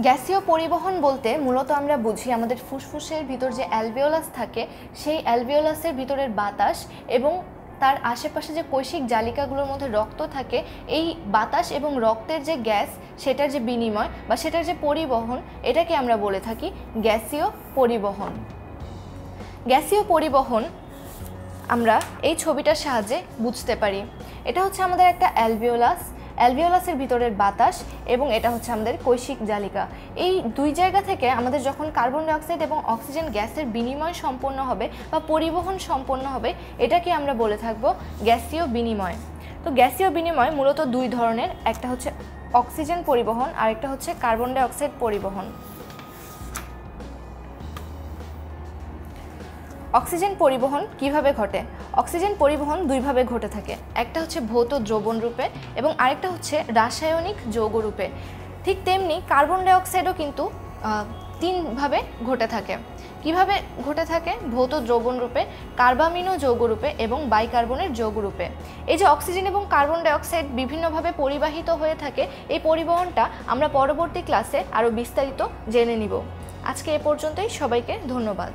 গ্যাসীয় পরিবহন বলতে মূলত আমরা বুঝি আমাদের ফুসফুসের ভিতর যে অ্যালভিওলাস থাকে সেই অ্যালভিওলাসের ভিতরের বাতাস এবং তার আশেপাশে যে কৈশিক জালিকাগুলোর মধ্যে রক্ত থাকে, এই বাতাস এবং রক্তের যে গ্যাস সেটার যে বিনিময় বা সেটার যে পরিবহন, এটাকে আমরা বলে থাকি গ্যাসীয় পরিবহন। গ্যাসীয় পরিবহন আমরা এই ছবিটার সাহায্যে বুঝতে পারি। এটা হচ্ছে আমাদের একটা অ্যালভিওলাসের ভিতরের বাতাস এবং এটা হচ্ছে আমাদের কৈশিক জালিকা। এই দুই জায়গা থেকে আমাদের যখন কার্বন ডাইঅক্সাইড এবং অক্সিজেন গ্যাসের বিনিময় সম্পন্ন হবে বা পরিবহন সম্পন্ন হবে, এটাকে আমরা বলে থাকবো গ্যাসীয় বিনিময়। তো গ্যাসীয় বিনিময় মূলত দুই ধরনের, একটা হচ্ছে অক্সিজেন পরিবহন আর একটা হচ্ছে কার্বন ডাইঅক্সাইড পরিবহন। অক্সিজেন পরিবহন কিভাবে ঘটে? অক্সিজেন পরিবহন দুইভাবে ঘটে থাকে, একটা হচ্ছে ভৌত দ্রবণ রূপে এবং আরেকটা হচ্ছে রাসায়নিক যৌগ রূপে। ঠিক তেমনি কার্বন ডাইঅক্সাইডও কিন্তু তিনভাবে ঘটে থাকে। কিভাবে ঘটে থাকে? ভৌত দ্রবণ রূপে, কার্বামিনো যৌগ রূপে এবং বাইকার্বনের যৌগ রূপে। এই যে অক্সিজেন এবং কার্বন ডাইঅক্সাইড বিভিন্নভাবে পরিবাহিত হয়ে থাকে, এই পরিবহনটা আমরা পরবর্তী ক্লাসে আরও বিস্তারিত জেনে নিব। আজকে এ পর্যন্তই, সবাইকে ধন্যবাদ।